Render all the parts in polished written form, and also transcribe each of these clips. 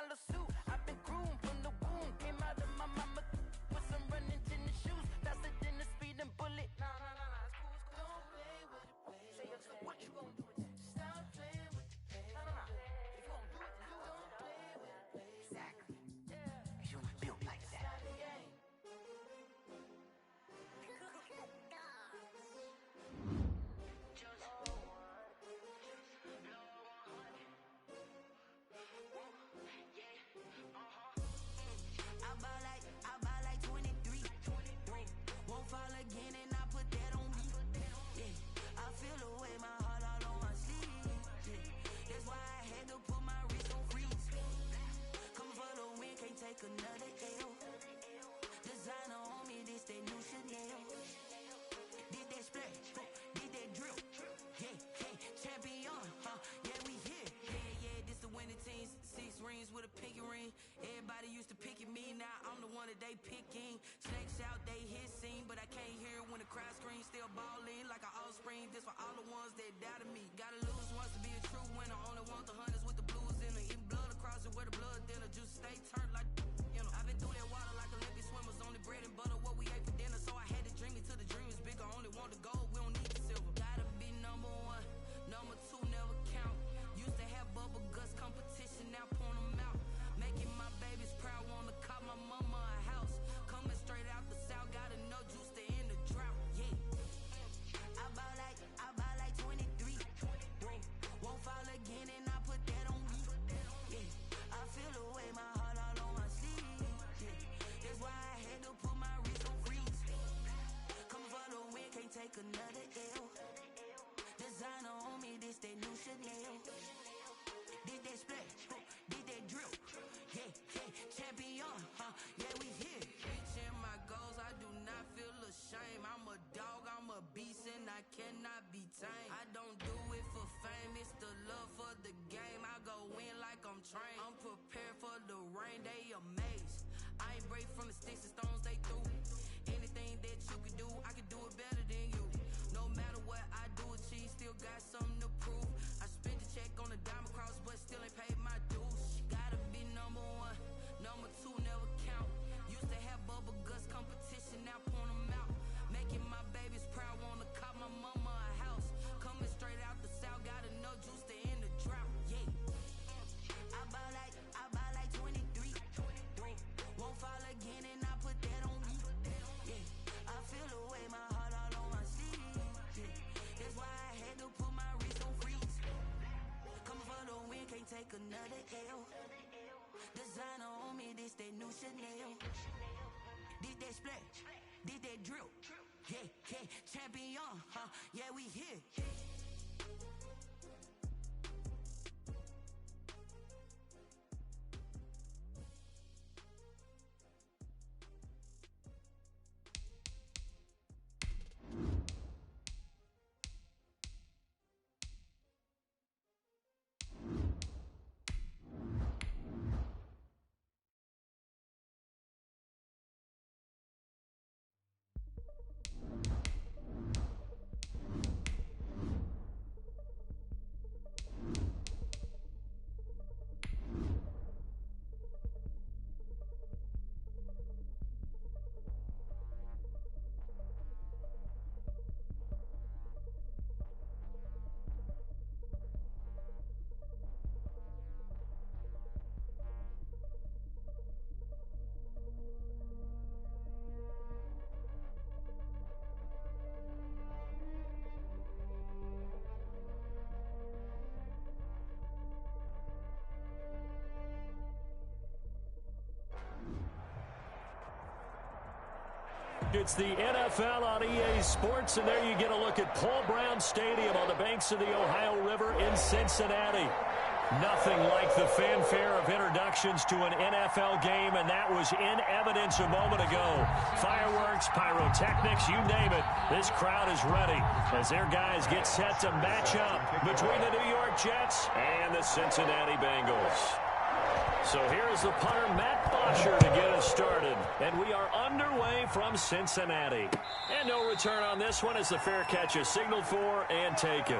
$1 suit. I've been groomed from the womb. Came out of my mama with some running tennis shoes. Faster than a speeding bullet. Nah, it's cool, it's cool. Don't play with it, play. Say, yo, so what you gonna do with that? Stop playing with it, play. Nah. If you gonna do it, then don't play with it, play. Exactly. Yeah. You was built like that. Stop the game. I buy like 23. Won't fall again and I put that on me. Yeah, I feel the way, my heart all on my sleeve. Yeah, that's why I had to put my wrist on freeze. Come for the win, can't take another L. Designer on me, this that new Chanel. Did that splash, did that drill. Yeah, champion, yeah, we here. Yeah, this the winning team. 6 rings with a pinky ring. Everybody used to pick at me, now I'm the one that they picking. Snakes out, they hissing, but I can't hear when the crowd screams. Still balling like an offspring. This for all the ones that doubted me. Gotta lose once to be a true winner. Only want the hunters with the blues in it. Eating blood across it where the blood thinner. Juice stay turned like, you know. I've been through that water like Olympic swimmers. Only bread and butter, what we ate for dinner. So I had to dream it till the dream is bigger. Only want the gold, we don't need the silver. Gotta be number 1, number 2 never count. Used to have bubble guts competition, now point them out. Making my babies proud, wanna call my mama a house. Coming straight out the south, gotta know juice to end the drought. Yeah, I buy like 23. Won't fall again and I put that on me. Yeah, I feel the way, my heart all on my sleeve. Yeah, that's why I had to put my wrist on freeze. Come for the win, can't take another L. Designer on me, this that new Chanel. Did that splash, did that drill. Yeah, champion, yeah, we here. Reaching my goals, I do not feel ashamed. I'm a dog, I'm a beast, and I cannot be tamed. I don't do it for fame, it's the love for the game. I go in like I'm trained. I'm prepared for the rain, they amazed. I ain't break from the sticks and stones they threw. Anything that you can do, I can do it better than you. No matter what I do, achieve, still got something to prove. I spent the check on the diamond cross, but still ain't paid my dues. Gotta be number 1, number 2 never count. Used to have bubble guts competition, now point them out. Making my babies proud, wanna call my mama a house. Coming straight out the south, gotta know juice to end the drought. Yeah, I buy like 23. Won't fall again and I put that on me. Yeah, I feel the way, my heart all on my sleeve. Yeah, that's why I had to put my wrist on freeze. Come for the win, can't take another L. Designer on me, this that new Chanel. Did that splash, did that drill. Yeah, champion, yeah, we here. It's the NFL on EA Sports, and there you get a look at Paul Brown Stadium on the banks of the Ohio River in Cincinnati. Nothing like the fanfare of introductions to an NFL game, and that was in evidence a moment ago. Fireworks, pyrotechnics, you name it. This crowd is ready as their guys get set to match up between the New York Jets and the Cincinnati Bengals. So here's the punter, Matt Bosher, to get us started. And we are underway from Cincinnati. And no return on this one as the fair catch is signaled for and taken.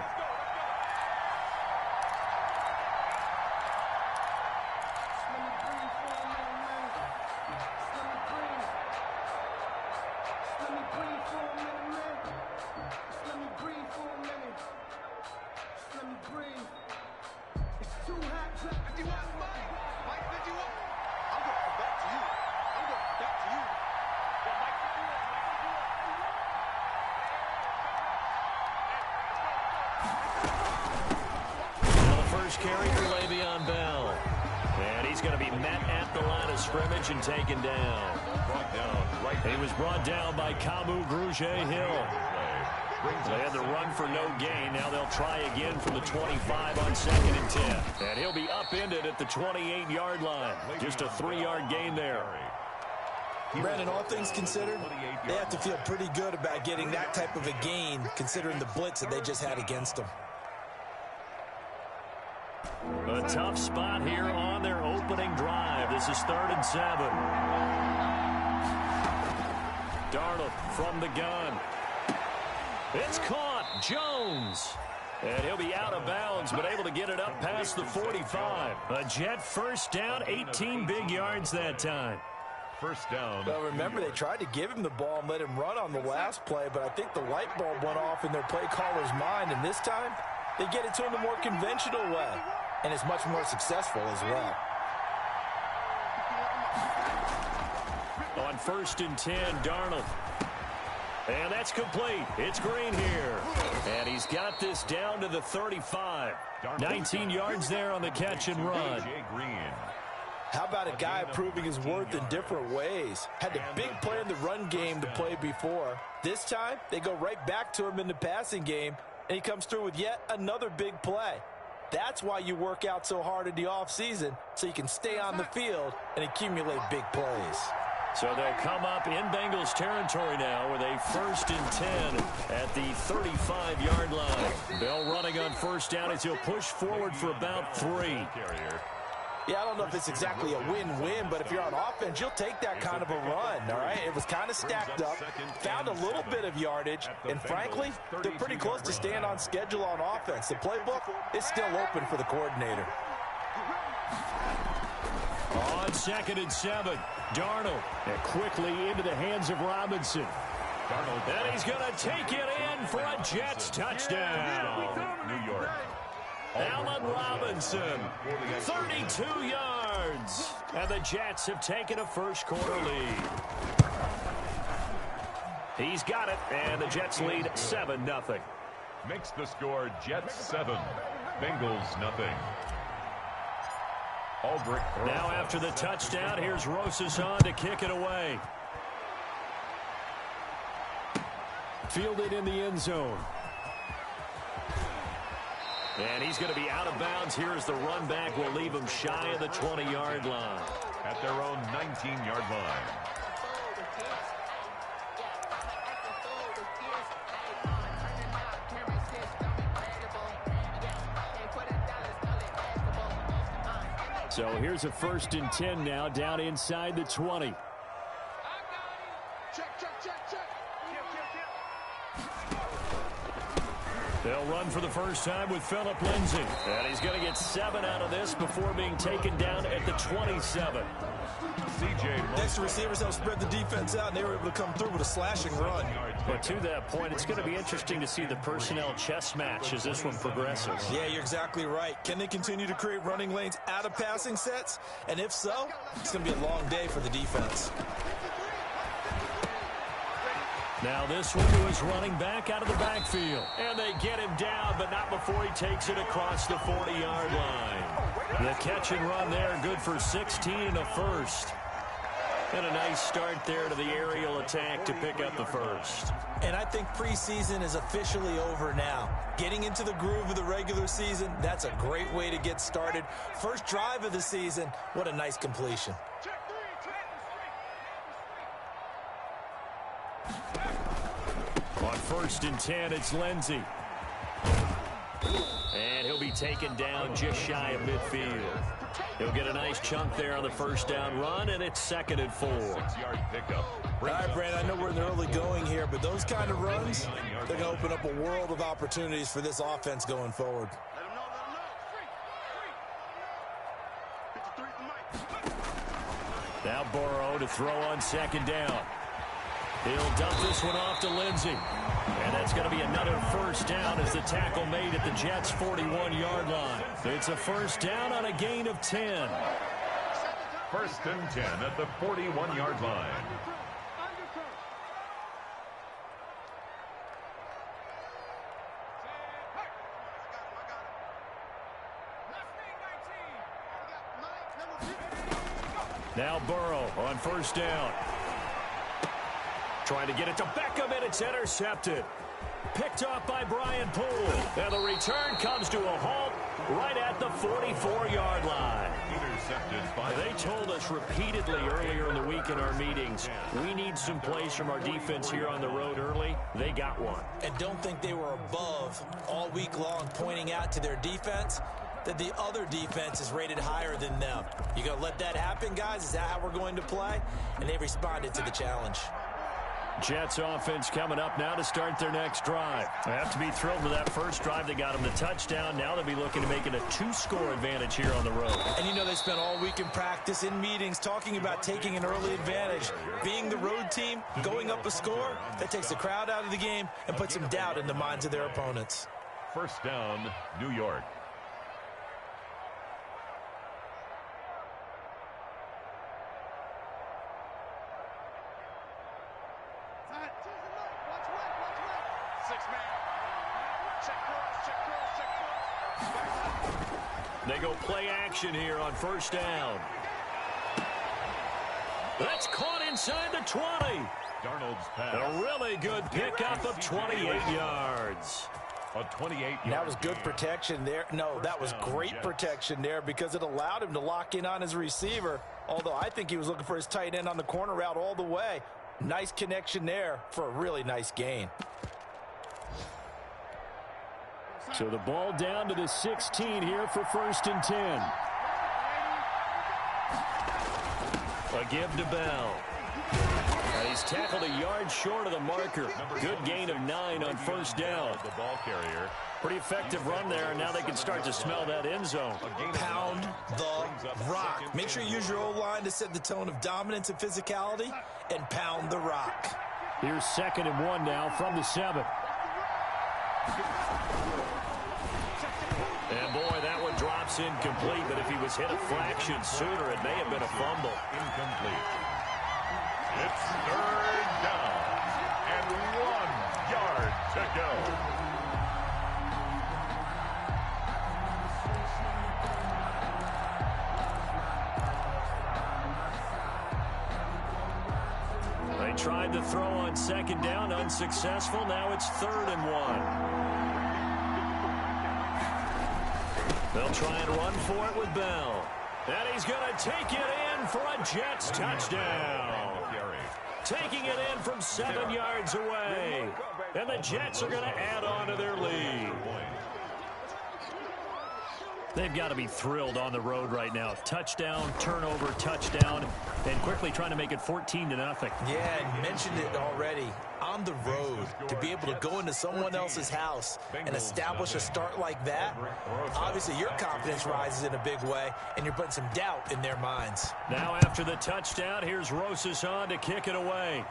first carry for Le'Veon Bell. And he's going to be met at the line of scrimmage and taken down. He was brought down by Kamu Grugier-Hill. They had the run for no gain. Now they'll try again from the 25 on 2nd and 10. And he'll be upended at the 28-yard line. Just a 3-yard gain there. Brandon, all things considered, they have to feel pretty good about getting that type of a gain, considering the blitz that they just had against them. A tough spot here on their opening drive. This is 3rd and 7. Darnold from the gun. It's caught. Jones. And he'll be out of bounds, but able to get it up past the 45. A Jet first down, 18 big yards that time. First down. Well, remember, they tried to give him the ball and let him run on the last play, but I think the light bulb went off in their play caller's mind, and this time they get it to him the more conventional way, and it's much more successful as well. On 1st and 10, Darnold. And that's complete. It's Green here. And he's got this down to the 35. 19 yards there on the catch and run. How about a guy proving his worth in different ways? Had a big play in the run game to play before. This time, they go right back to him in the passing game, and he comes through with yet another big play. That's why you work out so hard in the offseason, so you can stay on the field and accumulate big plays. So they'll come up in Bengals territory now with a 1st and 10 at the 35-yard line. Bell running on first down as he'll push forward for about 3. Yeah, I don't know if it's exactly a win-win, but if you're on offense, you'll take that kind of a run, all right? It was kind of stacked up, found a little bit of yardage, and frankly, they're pretty close to staying on schedule on offense. The playbook is still open for the coordinator. On 2nd and 7, Darnold. And quickly into the hands of Robinson. And he's going to take it in for a Jets touchdown. New York. Allen Robinson, 32 yards. And the Jets have taken a first-quarter lead. He's got it, and the Jets lead 7-0. Makes the score Jets 7, Bengals nothing. Albrecht. Now after the touchdown, here's Rosas on to kick it away. Fielded in the end zone. And he's going to be out of bounds here as the run back will leave him shy of the 20-yard line. At their own 19-yard line. So here's a 1st and 10 now down inside the 20. They'll run for the first time with Phillip Lindsay. And he's going to get 7 out of this before being taken down at the 27. Next, the receivers help spread the defense out, and they were able to come through with a slashing run. But to that point, it's going to be interesting to see the personnel chess match as this one progresses. Yeah, you're exactly right. Can they continue to create running lanes out of passing sets? And if so, it's going to be a long day for the defense. Now this one to his running back out of the backfield. And they get him down, but not before he takes it across the 40-yard line. The catch and run there, good for 16 and a first. And a nice start there to the aerial attack to pick up the first. And I think preseason is officially over now. Getting into the groove of the regular season, that's a great way to get started. First drive of the season, what a nice completion. On 1st and 10, it's Lindsay. And he'll be taken down just shy of midfield. He'll get a nice chunk there on the first down run, and it's 2nd and 4. 6-yard pickup. All right, Brandon, I know we're in the early going here, but those kind of runs, they're going to open up a world of opportunities for this offense going forward. Now Burrow to throw on 2nd down. He'll dump this one off to Lindsay. And that's going to be another first down as the tackle made at the Jets' 41-yard line. It's a first down on a gain of 10. 1st and 10 at the 41-yard line. Now Burrow on first down. Trying to get it to Beckham, and it's intercepted. Picked off by Brian Poole. And the return comes to a halt right at the 44-yard line. They told us repeatedly earlier in the week in our meetings, we need some plays from our defense here on the road early. They got one. And don't think they were above all week long pointing out to their defense that the other defense is rated higher than them. You going to let that happen, guys? Is that how we're going to play? And they responded to the challenge. Jets offense coming up now to start their next drive. They have to be thrilled with that first drive. They got them the touchdown. Now they'll be looking to make it a 2-score advantage here on the road. And you know they spent all week in practice, in meetings, talking about taking an early advantage. Being the road team, going up a score, that takes the crowd out of the game and puts some doubt in the minds of their opponents. First down, New York. They go play action here on first down. That's caught inside the 20. Darnold's pass. A really good pickup of 28 yards. A 28-yard. That was good protection there. No, that was great protection there because it allowed him to lock in on his receiver. Although I think he was looking for his tight end on the corner route all the way. Nice connection there for a really nice gain. So the ball down to the 16 here for first and 10. A give to Bell. He's tackled a yard short of the marker. Good gain of 9 on first down. The ball carrier. Pretty effective run there. Now they can start to smell that end zone. Pound the rock. Make sure you use your O-line to set the tone of dominance and physicality and pound the rock. Here's 2nd and 1 now from the 7. And boy, that one drops incomplete, but if he was hit a fraction sooner, it may have been a fumble. Incomplete. It's 3rd down and 1 yard to go. They tried to throw on 2nd down, unsuccessful. Now it's 3rd and 1. They'll try and run for it with Bell. And he's going to take it in for a Jets touchdown. Taking it in from 7 yards away. And the Jets are going to add on to their lead. They've got to be thrilled on the road right now. Touchdown, turnover, touchdown, and quickly trying to make it 14-0. Yeah, and mentioned it already. On the road, to be able to go into someone else's house and establish a start like that, obviously your confidence rises in a big way, and you're putting some doubt in their minds. Now after the touchdown, here's Rosas on to kick it away.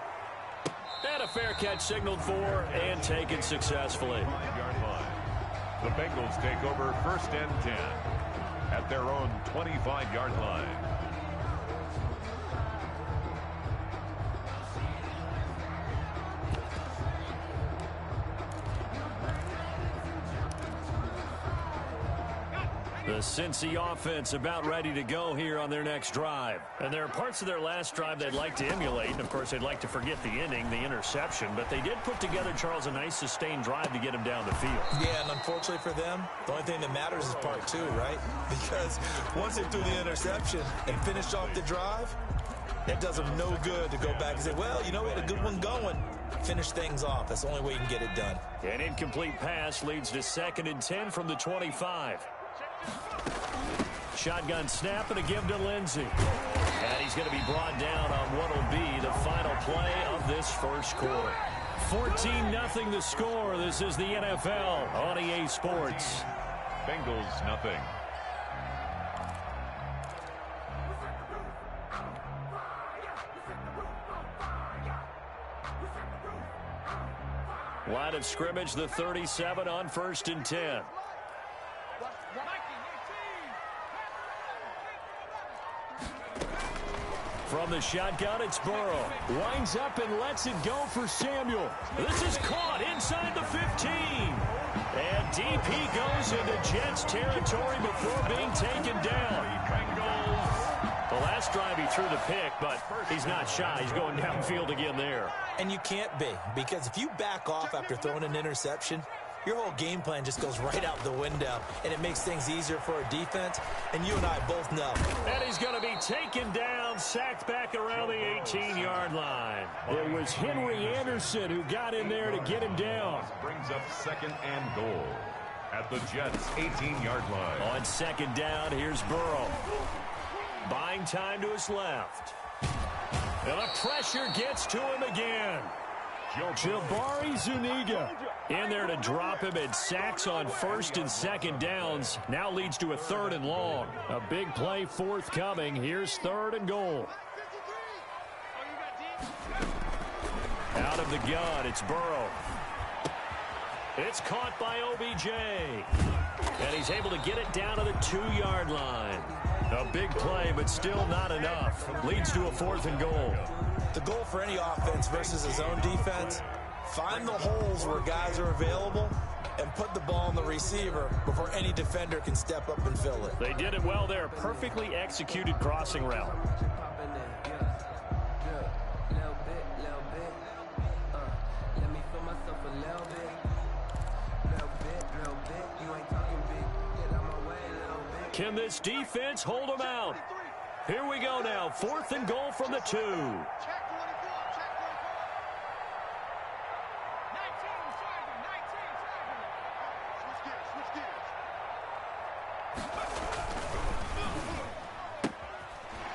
And a fair catch signaled for and taken successfully. The Bengals take over 1st and 10 at their own 25-yard line. The Cincy offense about ready to go here on their next drive. And there are parts of their last drive they'd like to emulate. And, of course, they'd like to forget the inning, the interception. But they did put together, Charles, a nice sustained drive to get him down the field. Yeah, and unfortunately for them, the only thing that matters is part 2, right? Because once they threw the interception and finished off the drive, it does them no good to go back and say, well, you know, we had a good one going. Finish things off. That's the only way you can get it done. An incomplete pass leads to 2nd and 10 from the 25. Shotgun snap and a give to Lindsey. And he's going to be brought down on what will be the final play of this first quarter. 14-0 the score. This is the NFL on EA Sports. Bengals nothing. Line of scrimmage, the 37 on 1st and 10. From the shotgun, it's Burrow. Winds up and lets it go for Samuel. This is caught inside the 15. And deep he goes into Jets territory before being taken down. Bengals The last drive he threw the pick, but he's not shy. He's going downfield again there. And you can't be, because if you back off after throwing an interception, your whole game plan just goes right out the window, and it makes things easier for a defense, and you and I both know. And he's going to be taken down, sacked back around the 18-yard line. It was Henry Anderson who got in there to get him down. Brings up 2nd and goal at the Jets' 18-yard line. On 2nd down, here's Burrow. Buying time to his left. And the pressure gets to him again. Jabari Zuniga in there to drop him, and sacks on 1st and 2nd downs. Now leads to a 3rd and long. A big play forthcoming. Here's 3rd and goal. Out of the gun, it's Burrow. It's caught by OBJ. And he's able to get it down to the 2-yard line. A big play, but still not enough. Leads to a 4th and goal. The goal for any offense versus his own defense, find the holes where guys are available and put the ball on the receiver before any defender can step up and fill it. They did it well there. Perfectly executed crossing route. Can this defense hold them out? Here we go now. 4th and goal from the 2.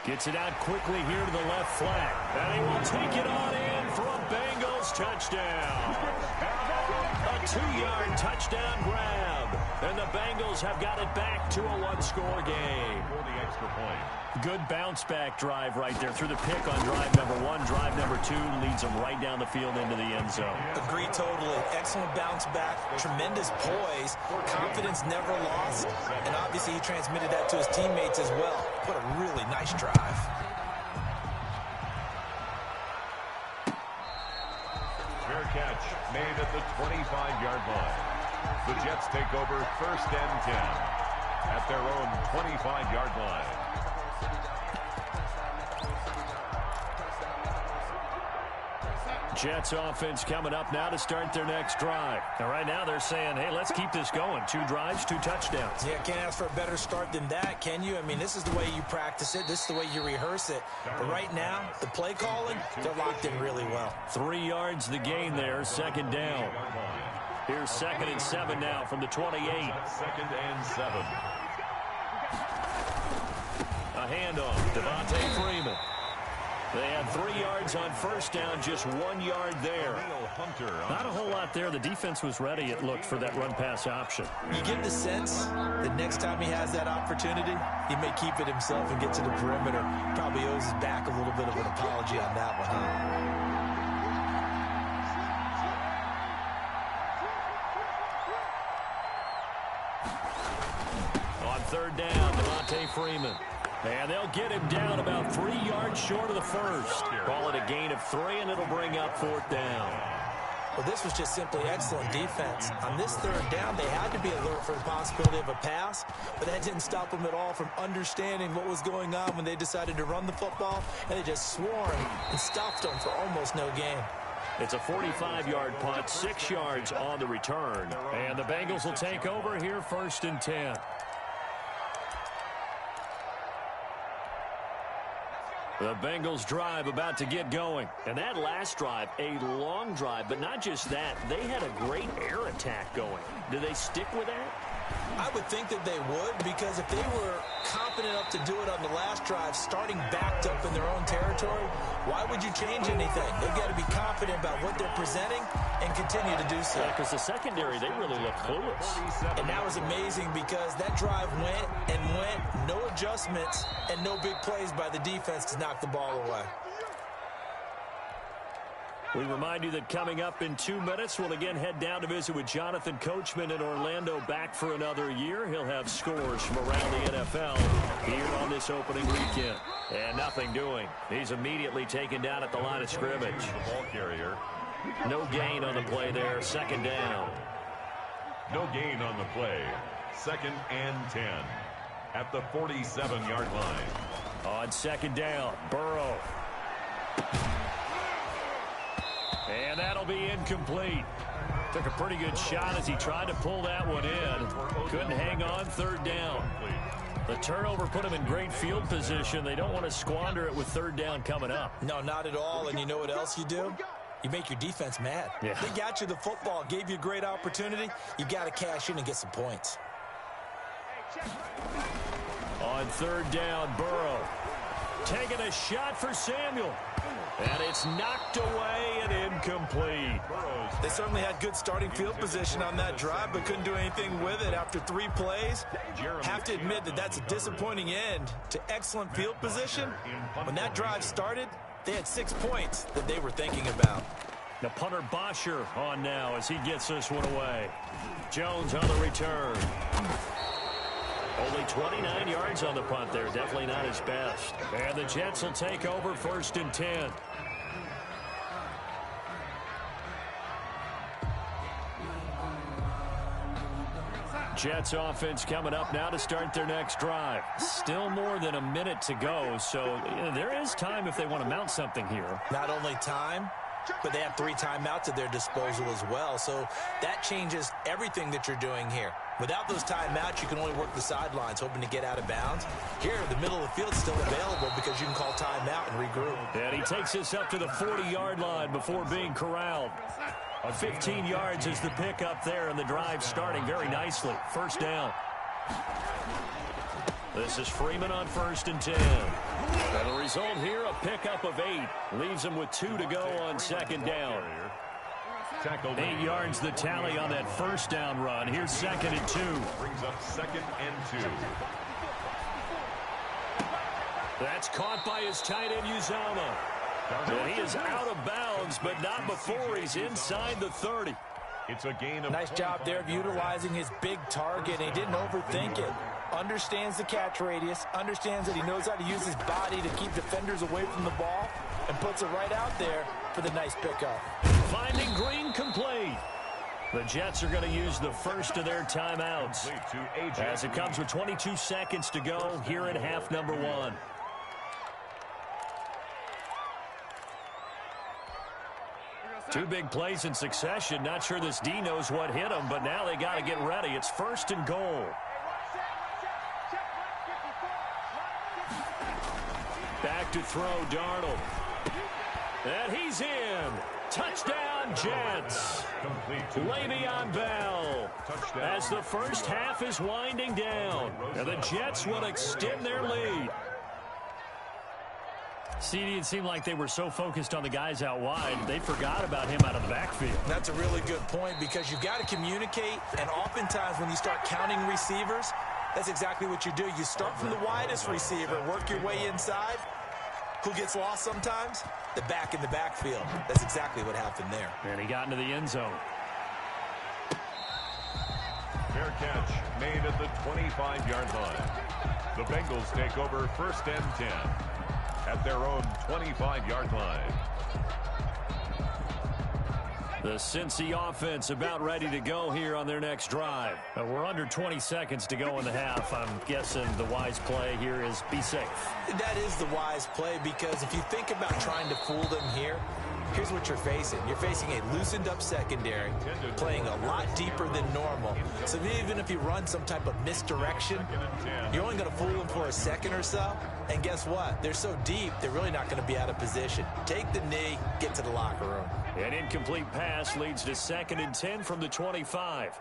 Gets it out quickly here to the left flat. And he will take it on in for a Bengals touchdown. A 2-yard touchdown grab. And the Bengals have got it back to a 1-score game. For the extra point. Good bounce-back drive right there through the pick on drive number 1. Drive number 2 leads them right down the field into the end zone. Agree totally. Excellent bounce back. Tremendous poise. Confidence never lost. And obviously he transmitted that to his teammates as well. What a really nice drive. Fair catch made at the 25-yard line. The Jets take over 1st and 10 at their own 25-yard line. Jets offense coming up now to start their next drive. And right now they're saying, hey, let's keep this going. 2 drives, 2 touchdowns. Yeah, can't ask for a better start than that, can you? I mean, this is the way you practice it. This is the way you rehearse it. But right now, the play calling, they're locked in really well. 3 yards the gain there, 2nd down. Here's 2nd and 7 now from the 28. 2nd and 7. A handoff, Devontae Freeman. They had 3 yards on 1st down, just 1 yard there. Not a whole lot there. The defense was ready, it looked, for that run-pass option. You get the sense that next time he has that opportunity, he may keep it himself and get to the perimeter. Probably owes his back a little bit of an apology on that one, huh? On 3rd down, Devontae Freeman. And they'll get him down about 3 yards short of the 1st. Call it a gain of 3, and it'll bring up 4th down. Well, this was just simply excellent defense. On this 3rd down, they had to be alert for the possibility of a pass, but that didn't stop them at all from understanding what was going on when they decided to run the football, and they just swarmed and stopped them for almost no gain. It's a 45-yard punt, 6 yards on the return. And the Bengals will take over here 1st and 10. The Bengals drive about to get going. And that last drive, a long drive, but not just that. They had a great air attack going. Do they stick with that? I would think that they would, because if they were confident enough to do it on the last drive, starting backed up in their own territory, why would you change anything? They've got to be confident about what they're presenting and continue to do so. Yeah, because the secondary, they really look clueless. And that was amazing, because that drive went and went, no adjustments, and no big plays by the defense to knock the ball away. We remind you that coming up in 2 minutes, we'll again head down to visit with Jonathan Coachman in Orlando, back for another year. He'll have scores from around the NFL here on this opening weekend. And nothing doing. He's immediately taken down at the line of scrimmage. The ball carrier. No gain on the play there. 2nd down. No gain on the play. 2nd and 10 at the 47-yard line. On second down, Burrow. And that'll be incomplete. Took a pretty good shot as he tried to pull that one in. Couldn't hang on, third down. The turnover put him in great field position. They don't want to squander it with third down coming up. No, not at all. And you know what else you do? You make your defense mad. Yeah. They got you the football, gave you a great opportunity. You got to cash in and get some points. On third down, Burrow. Taking a shot for Samuel. And it's knocked away and incomplete. They certainly had good starting field position on that drive, but couldn't do anything with it after 3 plays. Have to admit that that's a disappointing end to excellent field position. When that drive started, they had 6 points that they were thinking about. The punter Bosher on now as he gets this one away. Jones on the return. Only 29 yards on the punt there. Definitely not his best. And the Jets will take over 1st and 10. Jets offense coming up now to start their next drive. Still more than a minute to go, so there is time if they want to mount something here. Not only time, but they have 3 timeouts at their disposal as well, so that changes everything that you're doing here. Without those timeouts, you can only work the sidelines, hoping to get out of bounds. Here, the middle of the field is still available because you can call timeout and regroup. And he takes this up to the 40-yard line before being corralled. 15 yards is the pickup there, and the drive starting very nicely. First down. This is Freeman on 1st and 10. And the result here, a pickup of 8. Leaves him with 2 to go on second down. 8 yards the tally on that first down run. Here's 2nd and 2. Brings up 2nd and 2. That's caught by his tight end, Uzama. And he is out of bounds, but not before he's inside the 30. It's a gain of Nice job there of utilizing his big target. He didn't overthink it. Understands the catch radius, understands that he knows how to use his body to keep defenders away from the ball, and puts it right out there for the nice pickup. Finding Green complete. The Jets are going to use the first of their timeouts as it comes with 22 seconds to go here at half number 1. Two big plays in succession. Not sure this D knows what hit him, but now they got to get ready. It's 1st and goal. Back to throw, Darnold. And he's in. Touchdown, Jets. Le'Veon Bell. As the first half is winding down, and the Jets will extend their lead. CD, it seemed like they were so focused on the guys out wide, they forgot about him out of the backfield. That's a really good point because you've got to communicate, and oftentimes when you start counting receivers, that's exactly what you do. You start from the widest receiver, work your way inside. Who gets lost sometimes? The back in the backfield. That's exactly what happened there. And he got into the end zone. Fair catch made at the 25-yard line. The Bengals take over 1st and 10 at their own 25-yard line. The Cincy offense about ready to go here on their next drive. We're under 20 seconds to go in the half. I'm guessing the wise play here is be safe. That is the wise play because if you think about trying to fool them here, here's what you're facing. You're facing a loosened up secondary, playing a lot deeper than normal. So even if you run some type of misdirection, you're only going to fool them for a second or so. And guess what? They're so deep, they're really not going to be out of position. Take the knee, get to the locker room. An incomplete pass leads to 2nd and 10 from the 25.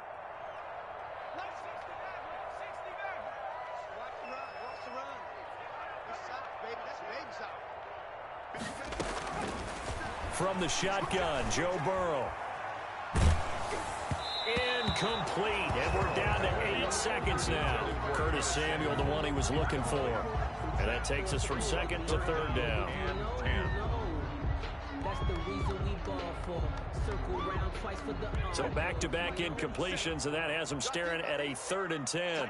From the shotgun, Joe Burrow. Incomplete, and we're down to 8 seconds now. Curtis Samuel, the one he was looking for. And that takes us from 2nd to 3rd down. So back-to-back incompletions, and that has him staring at a 3rd and 10.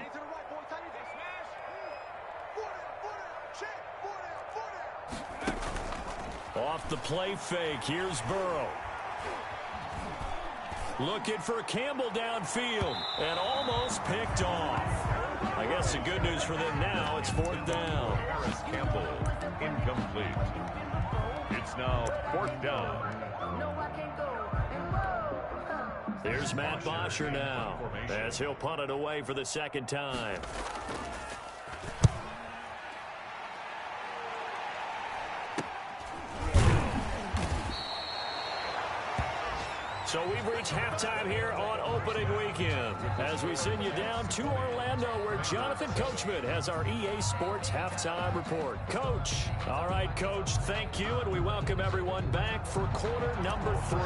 Off the play fake, here's Burrow. Looking for Campbell downfield, and almost picked off. I guess pass. The good news for them now, it's 4th down. Harris Campbell, incomplete. It's now 4th down. Here's Matt Bosher now, as he'll punt it away for the 2nd time. So we've reached halftime here on opening weekend as we send you down to Orlando where Jonathan Coachman has our EA Sports halftime report. Coach. All right, Coach, thank you, and we welcome everyone back for quarter number 3.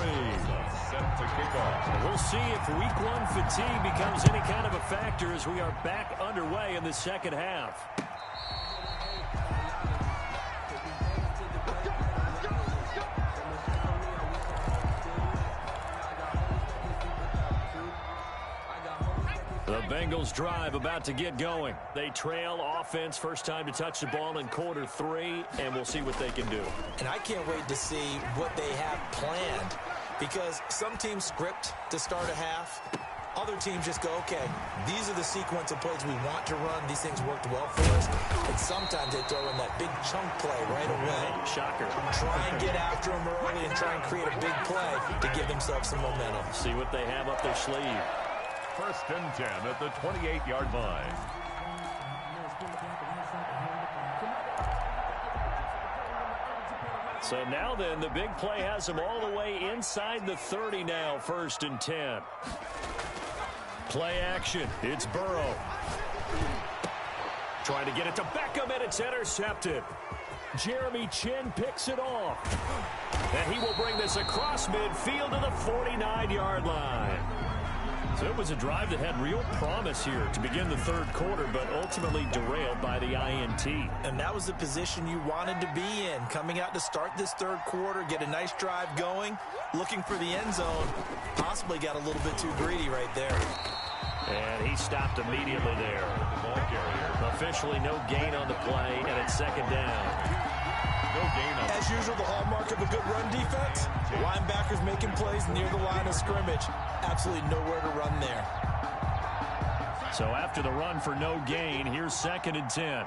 Set to kick off. We'll see if week 1 fatigue becomes any kind of a factor as we are back underway in the second half. The Bengals drive about to get going. They trail offense, first time to touch the ball in quarter 3, and we'll see what they can do. And I can't wait to see what they have planned, because some teams script to start a half. Other teams just go, okay, these are the sequence of plays we want to run. These things worked well for us. And sometimes they throw in that big chunk play right away. Shocker. Try and get after them early and try and create a big play to give themselves some momentum. See what they have up their sleeve. 1st and 10 at the 28-yard line. So now then, the big play has them all the way inside the 30 now, 1st and 10. Play action. It's Burrow. Trying to get it to Beckham, and it's intercepted. Jeremy Chin picks it off. And he will bring this across midfield to the 49-yard line. So it was a drive that had real promise here to begin the 3rd quarter, but ultimately derailed by the INT. And that was the position you wanted to be in. Coming out to start this 3rd quarter, get a nice drive going, looking for the end zone. Possibly got a little bit too greedy right there. And he stopped immediately there. Officially no gain on the play, and it's 2nd down. No gain on As usual, the hallmark of a good run defense, linebackers making plays near the line of scrimmage. Absolutely nowhere to run there. So after the run for no gain, here's 2nd and 10.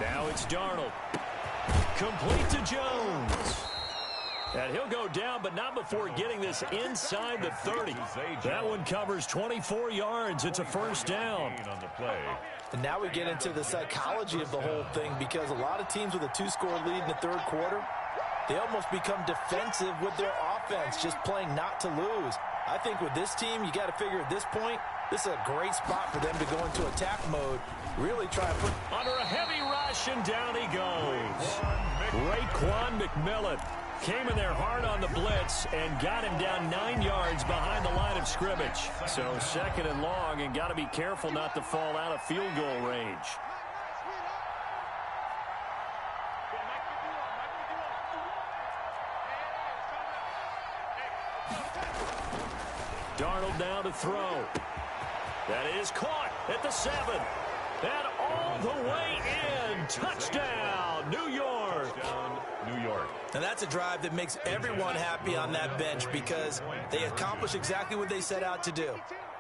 Now it's Darnold. Complete to Jones. And he'll go down, but not before getting this inside the 30. That one covers 24 yards. It's a 1st down. on the play. And now we get into the psychology of the whole thing, because a lot of teams with a 2-score lead in the 3rd quarter, they almost become defensive with their offense, just playing not to lose. I think with this team, you got to figure at this point, this is a great spot for them to go into attack mode. Really try to put... Under a heavy rush, and down he goes. Raekwon McMillan came in there hard on the blitz and got him down 9 yards behind the line of scrimmage. So 2nd and long, and got to be careful not to fall out of field goal range. Darnold now to throw. That is caught at the 7. And all the way in. Touchdown, New York. Touchdown, New York. And that's a drive that makes everyone happy on that bench, because they accomplish exactly what they set out to do.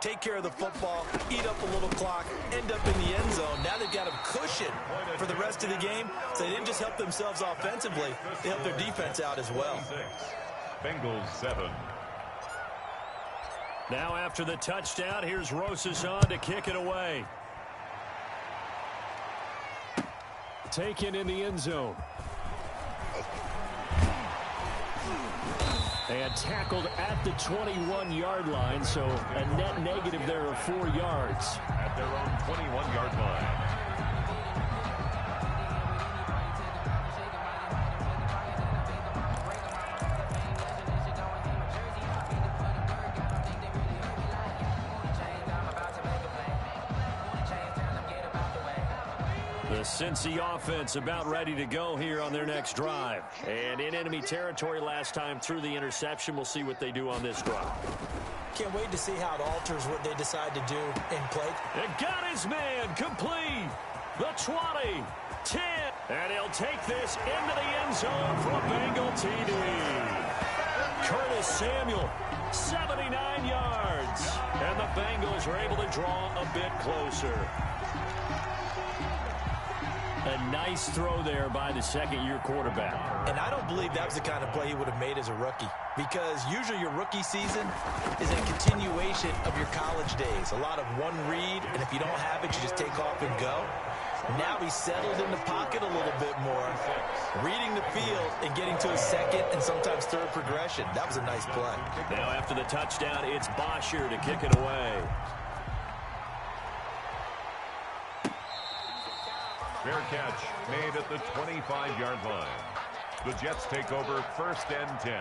Take care of the football, eat up a little clock, end up in the end zone. Now they've got a cushion for the rest of the game. So they didn't just help themselves offensively, they helped their defense out as well. Bengals 7. Now after the touchdown, here's Rosas on to kick it away. Taken in the end zone. And tackled at the 21-yard line, so a net negative there of 4 yards. At their own 21-yard line. The The Cincy offense about ready to go here on their next drive. And in enemy territory last time through the interception. We'll see what they do on this drive. Can't wait to see how it alters what they decide to do in play. It got his man complete. The 20, 10, and he'll take this into the end zone for a Bengal TD. Curtis Samuel, 79 yards. And the Bengals are able to draw a bit closer. A nice throw there by the second-year quarterback. And I don't believe that was the kind of play he would have made as a rookie, because usually your rookie season is a continuation of your college days. A lot of one read, and if you don't have it, you just take off and go. Now he's settled in the pocket a little bit more, reading the field and getting to his second and sometimes third progression. That was a nice play. Now after the touchdown, it's Bosher to kick it away. Fair catch made at the 25-yard line. The Jets take over 1st and 10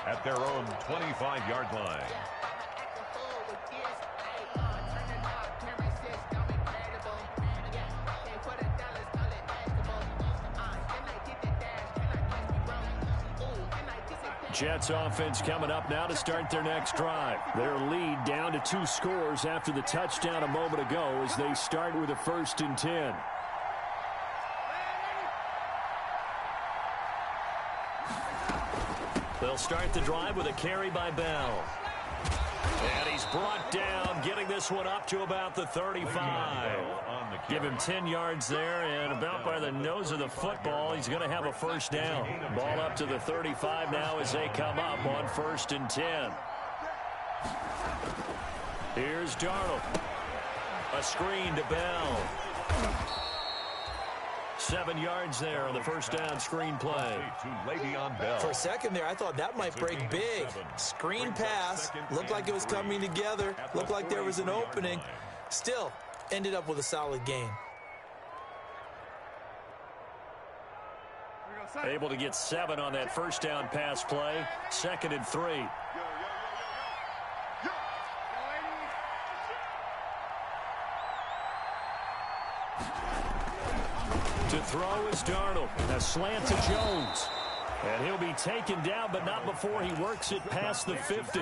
at their own 25-yard line. Jets offense coming up now to start their next drive. Their lead down to 2 scores after the touchdown a moment ago as they start with a 1st and 10. They'll start the drive with a carry by Bell. And he's brought down, getting this one up to about the 35. Give him 10 yards there, and about by the nose of the football, he's going to have a 1st down. Ball up to the 35 now as they come up on 1st and 10. Here's Darnold. A screen to Bell. 7 yards there on the 1st down screen play. For a second there, I thought that might break big. Screen pass. Looked like it was coming together. Looked like there was an opening. Still, ended up with a solid gain. Able to get 7 on that 1st down pass play. 2nd and 3. To throw is Darnold. A slant to Jones. And he'll be taken down, but not before he works it past the 50.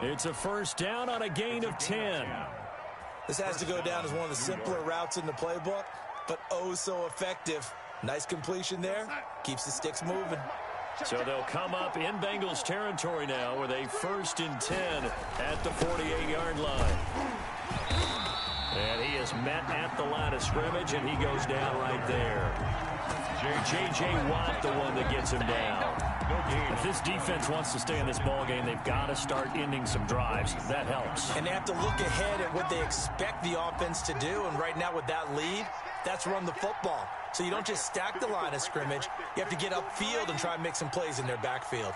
It's a 1st down on a gain of 10. This has to go down as one of the simpler routes in the playbook, but oh so effective. Nice completion there. Keeps the sticks moving. So they'll come up in Bengals territory now with a 1st and 10 at the 48-yard line. And he is met at the line of scrimmage, and he goes down right there. J.J. Watt, the one that gets him down. If this defense wants to stay in this ballgame, they've got to start ending some drives. That helps. And they have to look ahead at what they expect the offense to do. And right now with that lead, that's run the football. So you don't just stack the line of scrimmage. You have to get upfield and try and make some plays in their backfield.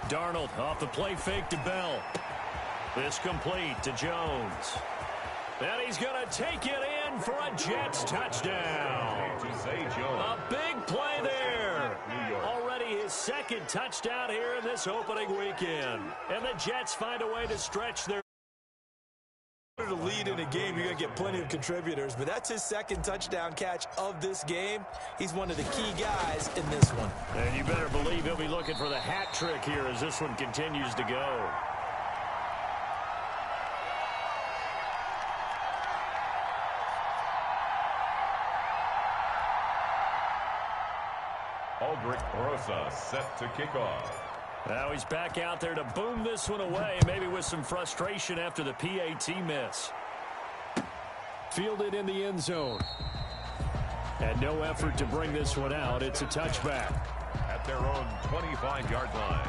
Darnold off the play fake to Bell. This complete to Jones. And he's going to take it in for a Jets touchdown. A big play there. Already his 2nd touchdown here in this opening weekend. And the Jets find a way to stretch their To lead in a game, you're going to get plenty of contributors, but that's his 2nd touchdown catch of this game. He's one of the key guys in this one. And you better believe he'll be looking for the hat trick here as this one continues to go. Aldrich Rosa set to kick off. Now he's back out there to boom this one away, maybe with some frustration after the PAT miss. Fielded in the end zone. And no effort to bring this one out. It's a touchback. At their own 25-yard line.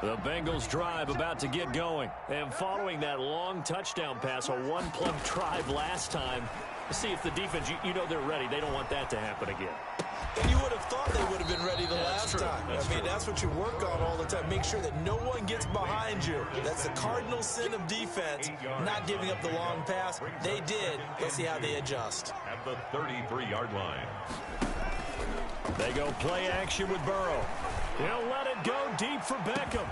The Bengals drive about to get going. And following that long touchdown pass, a one-play drive last time, see if the defense, you know they're ready. They don't want that to happen again. And you would have thought they would have been ready the last time. I mean, that's what you work on all the time. Make sure that no one gets behind you. That's the cardinal sin of defense, not giving up the long pass. They did. Let's see how they adjust. At the 33-yard line. They go play action with Burrow. He'll let it go deep for Beckham.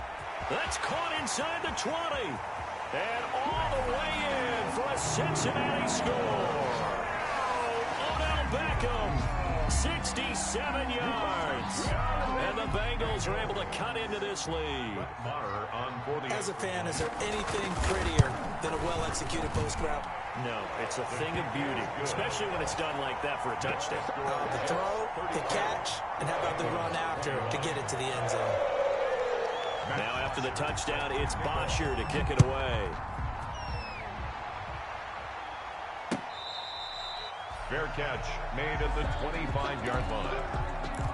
That's caught inside the 20. And all the way in for a Cincinnati score. Odell Beckham, 67 yards. And the Bengals are able to cut into this lead. As a fan, is there anything prettier than a well-executed post route? No, it's a thing of beauty, especially when it's done like that for a touchdown. The throw, the catch, and how about the run after to get it to the end zone? Now after the touchdown, it's Bosher to kick it away. Fair catch made at the 25-yard line.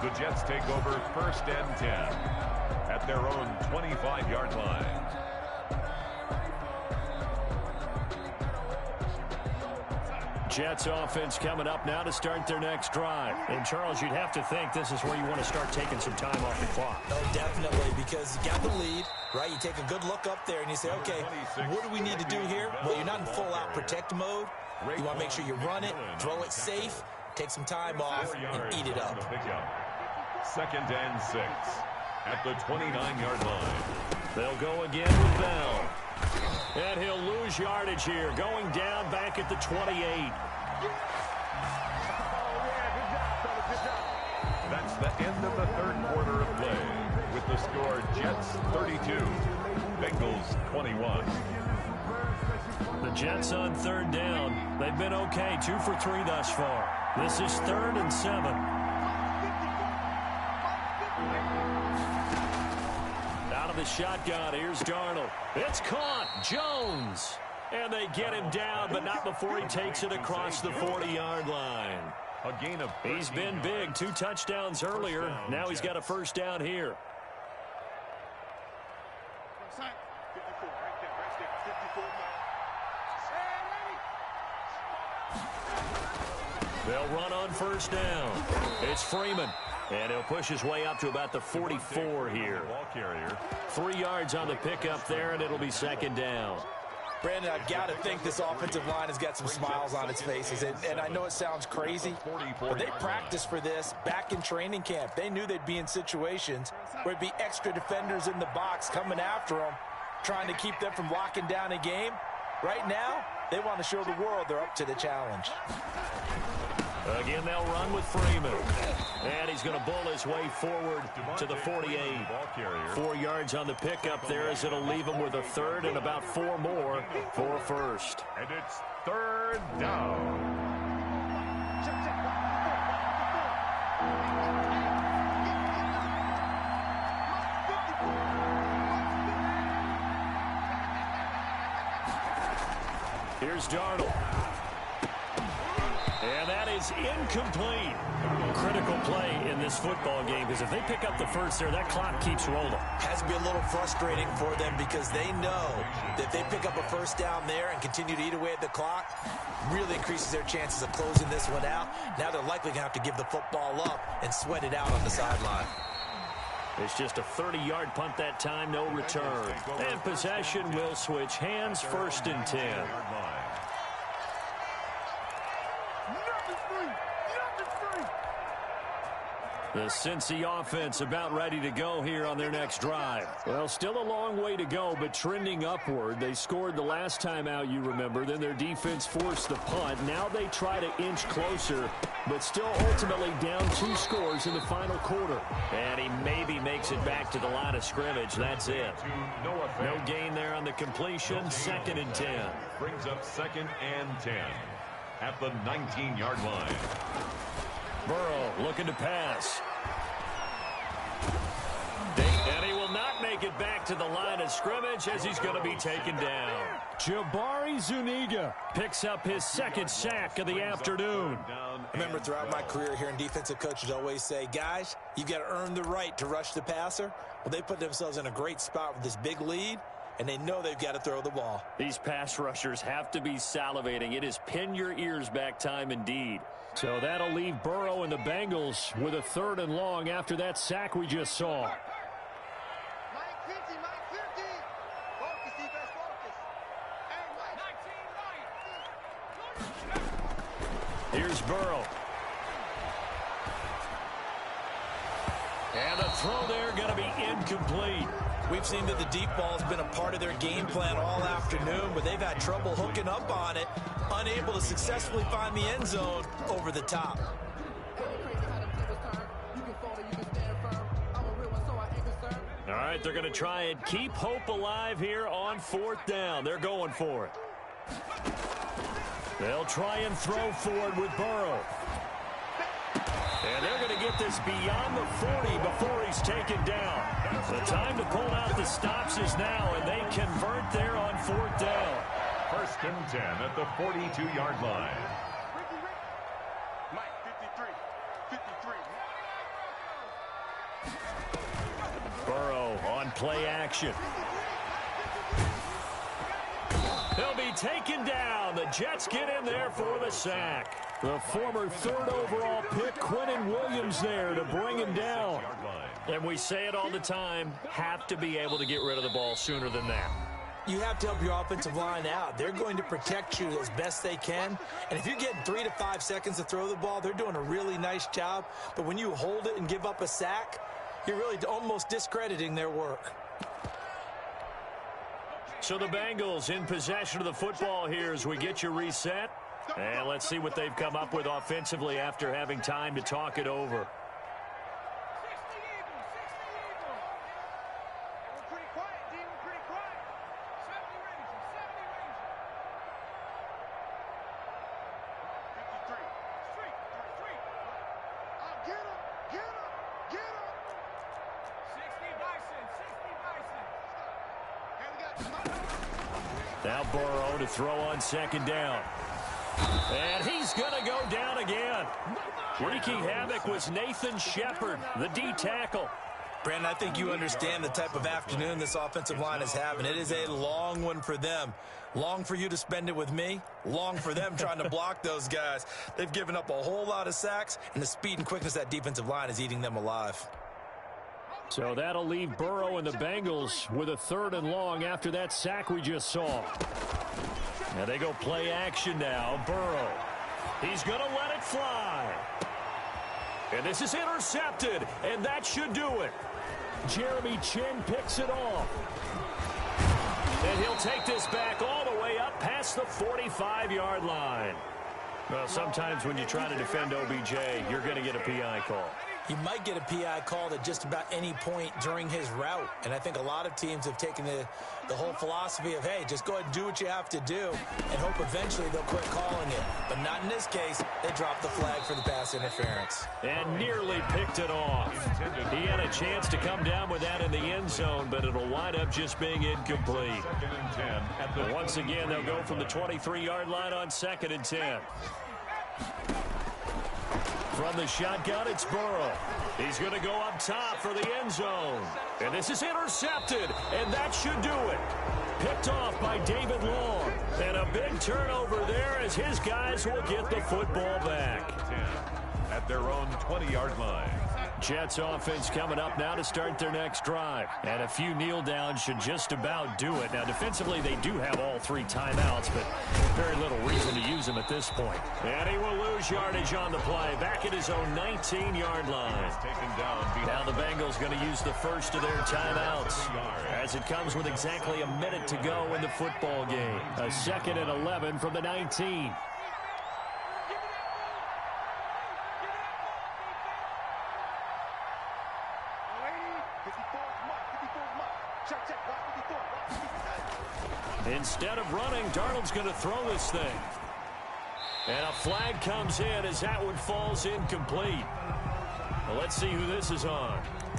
The Jets take over 1st and 10 at their own 25-yard line. Jets offense coming up now to start their next drive. And, Charles, you'd have to think this is where you want to start taking some time off the clock. Oh, definitely, because you got the lead, right? You take a good look up there and you say, okay, what do we need to do here? Well, you're not in full-out protect mode. You want to make sure you run it, throw it safe, take some time off, and eat it up. 2nd and 6 at the 29-yard line. They'll go again with Bell. And he'll lose yardage here, going down back at the 28. That's the end of the 3rd quarter of play, with the score Jets 32, Bengals 21. The Jets on 3rd down. They've been okay, 2 for 3 thus far. This is 3rd and 7. Out of the shotgun, here's Darnold. It's caught. Jones. And they get him down, but not before he takes it across the 40-yard line. A gain of He's been big. 2 touchdowns earlier. Now he's got a 1st down here. They'll run on 1st down. It's Freeman. And he'll push his way up to about the 44 here. 3 yards on the pickup there, and it'll be 2nd down. Brandon, I've got to think this offensive line has got some smiles on its faces. And I know it sounds crazy, but they practiced for this back in training camp. They knew they'd be in situations where it'd be extra defenders in the box coming after them, trying to keep them from locking down a game. Right now, they want to show the world they're up to the challenge. Again, they'll run with Freeman. And he's going to bull his way forward to the 48. 4 yards on the pickup there as it'll leave him with a 3rd and about 4 more for a 1st. And it's 3rd down. Here's Darnold. And that is incomplete. Critical play in this football game, because if they pick up the 1st there, that clock keeps rolling. Has to be a little frustrating for them because they know that if they pick up a 1st down there and continue to eat away at the clock, really increases their chances of closing this one out. Now they're likely going to have to give the football up and sweat it out on the sideline. It's just a 30-yard punt that time, no return. And possession will switch hands, 1st and 10. The Cincy offense about ready to go here on their next drive. Well, still a long way to go, but trending upward. They scored the last time out, you remember. Then their defense forced the punt. Now they try to inch closer, but still ultimately down 2 scores in the final quarter. And he maybe makes it back to the line of scrimmage. That's it. No gain there on the completion. 2nd and 10. Brings up 2nd and 10 at the 19-yard line. Burrow looking to pass. And he will not make it back to the line of scrimmage as he's going to be taken down. Jabari Zuniga picks up his 2nd sack of the afternoon. I remember throughout my career hearing defensive coaches always say, guys, you got to earn the right to rush the passer. Well, they put themselves in a great spot with this big lead, and they know they've got to throw the ball. These pass rushers have to be salivating. It is pin your ears back time indeed. So that'll leave Burrow and the Bengals with a 3rd and long after that sack we just saw. Here's Burrow. And the throw there going to be incomplete. We've seen that the deep ball has been a part of their game plan all afternoon, but they've had trouble hooking up on it, unable to successfully find the end zone over the top. All right, they're going to try and keep hope alive here on 4th down. They're going for it. They'll try and throw forward with Burrow. And they're going to get this beyond the 40 before he's taken down. The time to pull out the stops is now, and they convert there on 4th down. 1st and 10 at the 42-yard line. Mike, 53. Burrow on play action. He'll be taken down. The Jets get in there for the sack. The former 3rd overall pick, Quinnen Williams, there to bring him down. And we say it all the time, have to be able to get rid of the ball sooner than that. You have to help your offensive line out. They're going to protect you as best they can. And if you're getting 3 to 5 seconds to throw the ball, they're doing a really nice job. But when you hold it and give up a sack, you're really almost discrediting their work. So the Bengals in possession of the football here as we get you reset. And let's see what they've come up with offensively after having time to talk it over. Now Burrow to throw on 2nd down. And he's going to go down again. Wreaking havoc was Nathan Shepard, the D tackle. Brandon, I think you understand the type of afternoon this offensive line is having. It is a long one for them. Long for you to spend it with me. Long for them trying to block those guys. They've given up a whole lot of sacks, and the speed and quickness of that defensive line is eating them alive. So that'll leave Burrow and the Bengals with a 3rd and long after that sack we just saw. Now they go play action now. Burrow. He's going to let it fly. And this is intercepted, and that should do it. Jeremy Chin picks it off. And he'll take this back all the way up past the 45-yard line. Well, sometimes when you try to defend OBJ, you're going to get a PI call. You might get a PI called at just about any point during his route. And I think a lot of teams have taken the whole philosophy of, hey, just go ahead and do what you have to do and hope eventually they'll quit calling it. But not in this case. They dropped the flag for the pass interference. And nearly picked it off. He had a chance to come down with that in the end zone, but it'll wind up just being incomplete. 2nd and 10 at the Once again, they'll go from the 23-yard line on 2nd and 10. From the shotgun, it's Burrow. He's going to go up top for the end zone. And this is intercepted, and that should do it. Picked off by David Long. And a big turnover there as his guys will get the football back. 10 at their own 20-yard line. Jets offense coming up now to start their next drive. And a few kneel downs should just about do it. Now, defensively, they do have all 3 timeouts, but very little reason to use them at this point. And he will lose yardage on the play. Back at his own 19-yard line. Taken down. Now the Bengals going to use the first of their timeouts as it comes with exactly a minute to go in the football game. A 2nd and 11 from the 19. Instead of running, Darnold's going to throw this thing. And a flag comes in as that one falls incomplete. Well, let's see who this is on.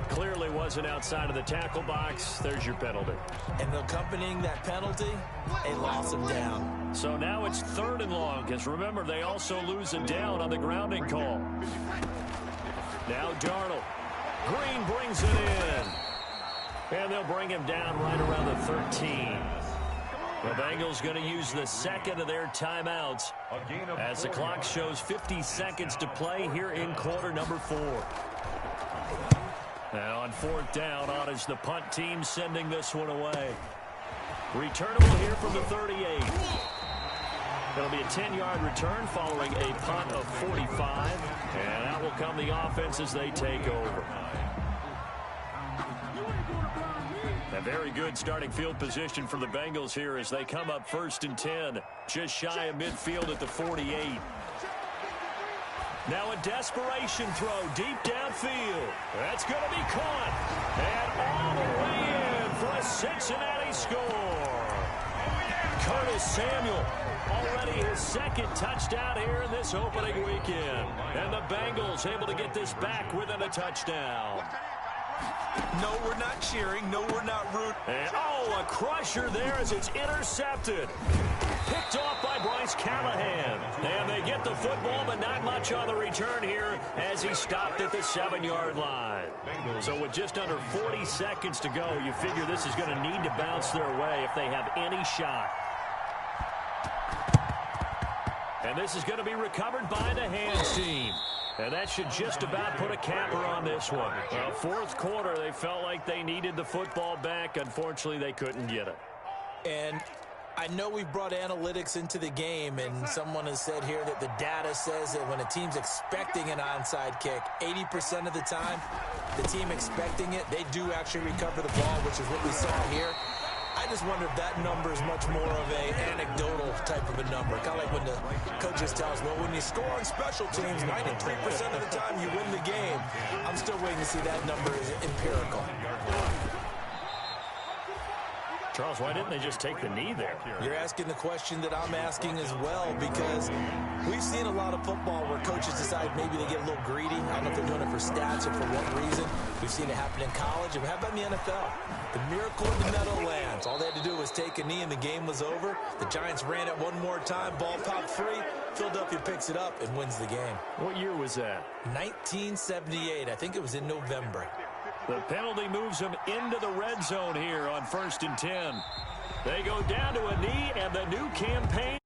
Clearly wasn't outside of the tackle box. There's your penalty. And accompanying that penalty, a loss of down. So now it's 3rd and long, because remember, they also lose a down on the grounding call. Now Darnold. Green brings it in. And they'll bring him down right around the 13. The Bengals going to use the 2nd of their timeouts as the clock shows 50 seconds to play here in quarter number 4. Now on 4th down, on is the punt team sending this one away. Returnable here from the 38. It'll be a 10-yard return following a punt of 45. And out will come the offense as they take over. very good starting field position for the Bengals here as they come up 1st and 10. Just shy of midfield at the 48. Now a desperation throw deep downfield. That's going to be caught. And all the way in for a Cincinnati score. Curtis Samuel, already his 2nd touchdown here in this opening weekend. And the Bengals able to get this back within a touchdown. No, we're not cheering. No, we're not rooting. And, a crusher there as it's intercepted. Picked off by Bryce Callahan. And they get the football, but not much on the return here as he stopped at the 7-yard line. So with just under 40 seconds to go, you figure this is going to need to bounce their way if they have any shot. And this is going to be recovered by the hands team. And that should just about put a capper on this one. 4th quarter, they felt like they needed the football back. Unfortunately, they couldn't get it. And I know we brought analytics into the game, and someone has said here that the data says that when a team's expecting an onside kick, 80% of the time, the team expecting it, they do actually recover the ball, which is what we saw here. I just wonder if that number is much more of an anecdotal type of a number. Kind of like when the coaches tell us, well, when you score on special teams, 93% of the time you win the game. I'm still waiting to see that number is empirical. Charles, why didn't they just take the knee there? You're asking the question that I'm asking as well, because we've seen a lot of football where coaches decide maybe they get a little greedy. I don't know if they're doing it for stats or for what reason. We've seen it happen in college, and how about in the NFL? The miracle in the Meadowlands. All they had to do was take a knee, and the game was over. The Giants ran it one more time. Ball popped free. Philadelphia picks it up and wins the game. What year was that? 1978. I think it was in November. The penalty moves them into the red zone here on 1st and 10. They go down to a knee, and the new campaign